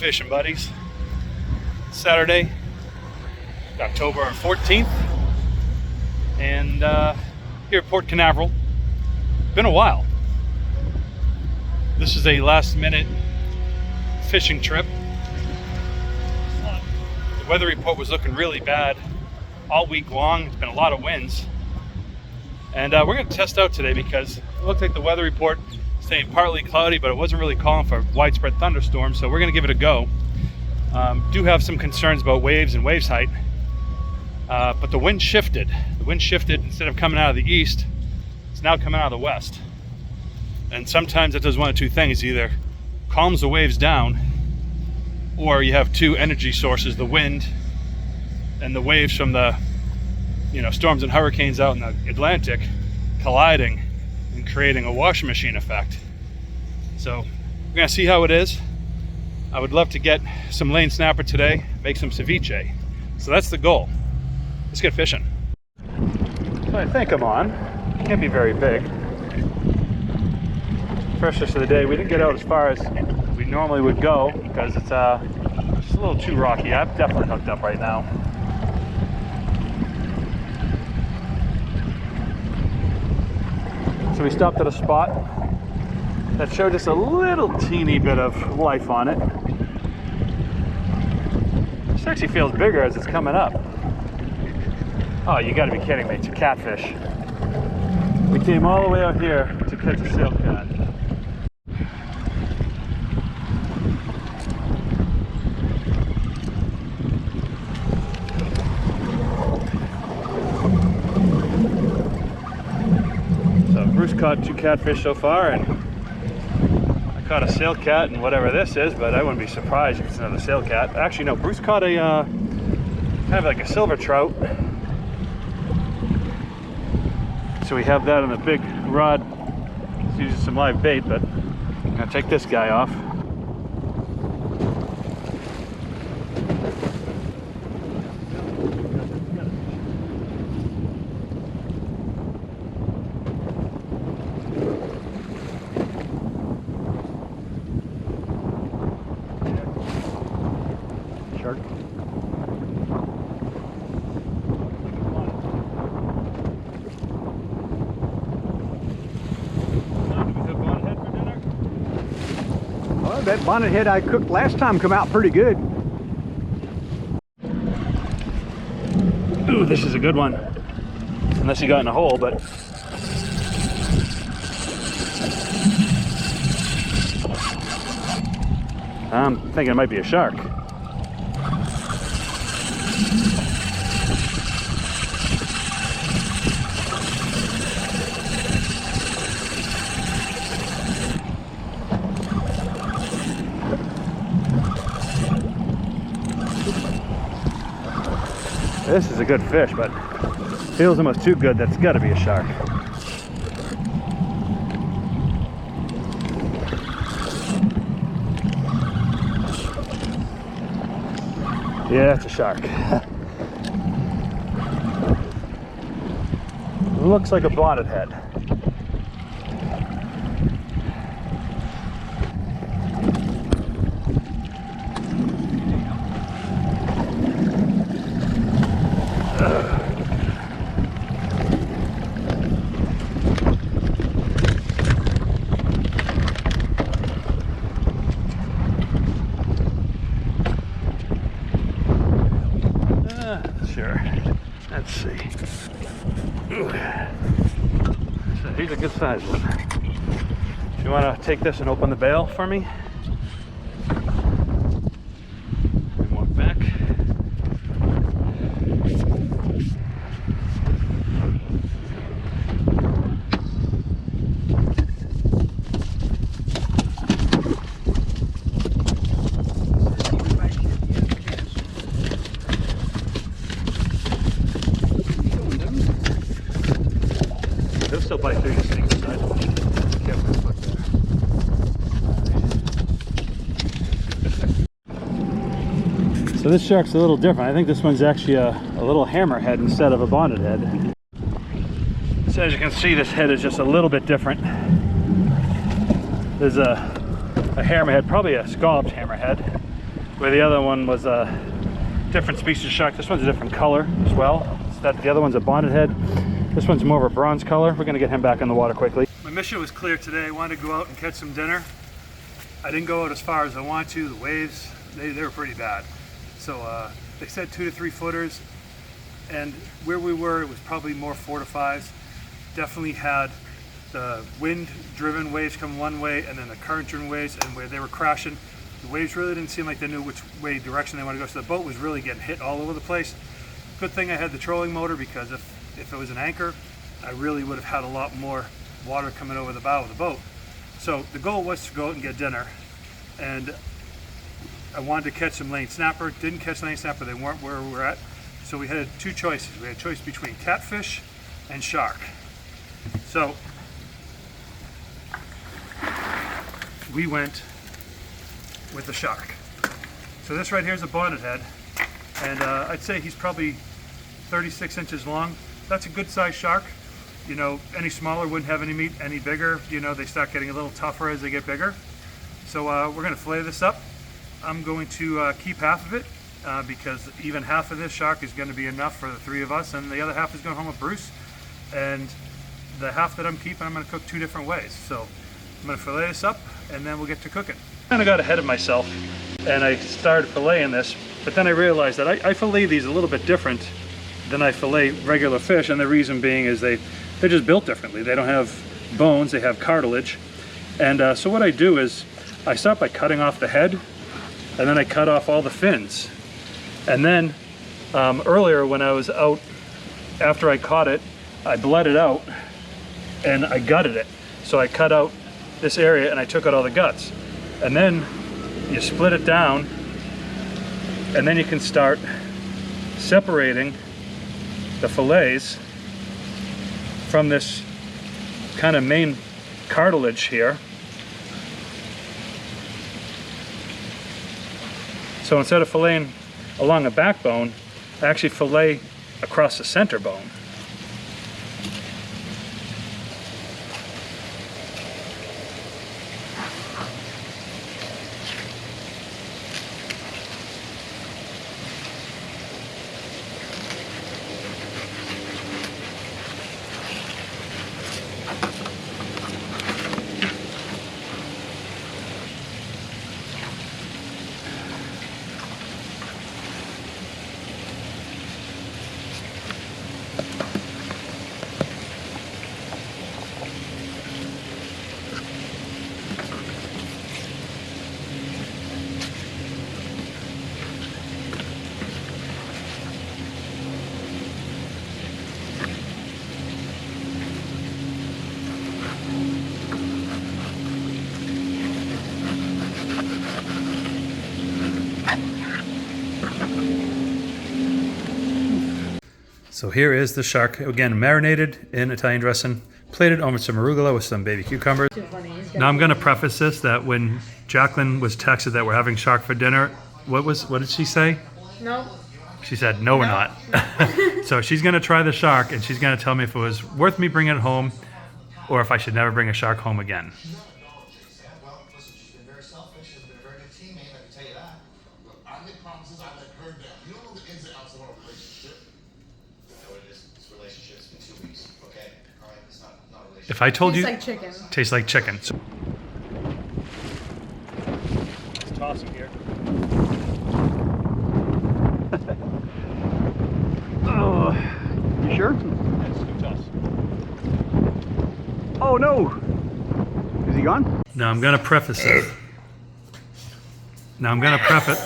fishing buddies. Saturday, October 14th, and here at Port Canaveral. Been a while. This is a last-minute fishing trip. The weather report was looking really bad all week long. It's been a lot of winds, and we're going to test out today because it looked like the weather report saying partly cloudy, but it wasn't really calling for widespread thunderstorms, so we're going to give it a go. Do have some concerns about waves and waves height, but the wind shifted. The wind shifted. Instead of coming out of the east, it's now coming out of the west. And sometimes it does one of two things: either calms the waves down, or you have two energy sources, the wind and the waves from the storms and hurricanes out in the Atlantic, colliding and creating a washing machine effect. So we're gonna see how it is. I would love to get some lane snapper today, make some ceviche. So that's the goal. Let's get fishing. So I think I'm on. Can't be very big. First fish of the day. We didn't get out as far as we normally would go because it's just a little too rocky. I'm definitely hooked up right now. So we stopped at a spot that showed just a little teeny bit of life on it. This actually feels bigger as it's coming up. Oh, you gotta be kidding me, it's a catfish. We came all the way out here to catch a sail cat. So Bruce caught two catfish so far, and I caught a sail cat and whatever this is, but I wouldn't be surprised if it's another sail cat. Actually, no, Bruce caught a kind of like a silver trout. So we have that on a big rod. It's using some live bait, but I'm gonna take this guy off. Shark. Well, that bonnet head I cooked last time come out pretty good. Ooh, this is a good one. Unless he got in a hole, but I'm thinking it might be a shark. This is a good fish, but feels almost too good. That's got to be a shark. Yeah, it's a shark. Looks like a blotted head. Sure. Let's see. Ooh. So here's a good size one. Do you want to take this and open the bail for me? And walk back. They'll still bite through this thing. Careful with the foot there. So this shark's a little different. I think this one's actually a little hammerhead instead of a bonnet head. So as you can see, this head is just a little bit different. There's a hammerhead, probably a scalloped hammerhead. where the other one was a different species of shark. This one's a different color as well. The other one's a bonnet head. This one's more of a bronze color. We're gonna get him back in the water quickly. My mission was clear today. I wanted to go out and catch some dinner. I didn't go out as far as I wanted to. The waves, they were pretty bad. So they said 2 to 3 footers, and where we were, it was probably more 4 to 5s. Definitely had the wind-driven waves come one way, and then the current-driven waves, and where they were crashing, the waves really didn't seem like they knew which way direction they wanted to go. So the boat was really getting hit all over the place. Good thing I had the trolling motor, because if it was an anchor, I really would have had a lot more water coming over the bow of the boat. So the goal was to go out and get dinner, and I wanted to catch some lane snapper. Didn't catch lane snapper, they weren't where we were at. So we had 2 choices. We had a choice between catfish and shark. So we went with the shark. So this right here is a bonnet head, and I'd say he's probably 36 inches long. That's a good sized shark. You know, any smaller wouldn't have any meat. Any bigger, you know, they start getting a little tougher as they get bigger. So we're gonna fillet this up. I'm going to keep half of it because even half of this shark is gonna be enough for the 3 of us, and the other half is going home with Bruce. And the half that I'm keeping, I'm gonna cook 2 different ways. So I'm gonna fillet this up, and then we'll get to cooking. I kind of got ahead of myself, and I started filleting this, but then I realized that I fillet these a little bit different than I fillet regular fish, and the reason being is they're just built differently. They don't have bones, they have cartilage. And so what I do is I start by cutting off the head, and then I cut off all the fins. And then earlier when I was out, after I caught it, I bled it out and I gutted it. So I cut out this area and I took out all the guts. And then you split it down, and then you can start separating the fillets from this kind of main cartilage here. So instead of filleting along the backbone, I actually fillet across the center bone. So here is the shark, again marinated in Italian dressing, plated over some arugula with some baby cucumbers. Now I'm going to preface this that when Jacqueline was texted that we're having shark for dinner, what did she say? No. She said, no, we're not. So she's going to try the shark, and she's going to tell me if it was worth me bringing it home or if I should never bring a shark home again. Well, listen, she's been very selfish. She's been a very good teammate, I can tell you that. Look, I make promises, I let her down. You don't know the ins and outs of our relationship. You know what it is? This relationship's been 2 weeks, okay? All right? It's not a relationship. If I told Tastes you, like chicken. tastes like chicken. So, let's toss him here. Oh, you sure? Yes, good toss. Oh no! Is he gone? Now I'm going to preface it. Now I'm going to preface.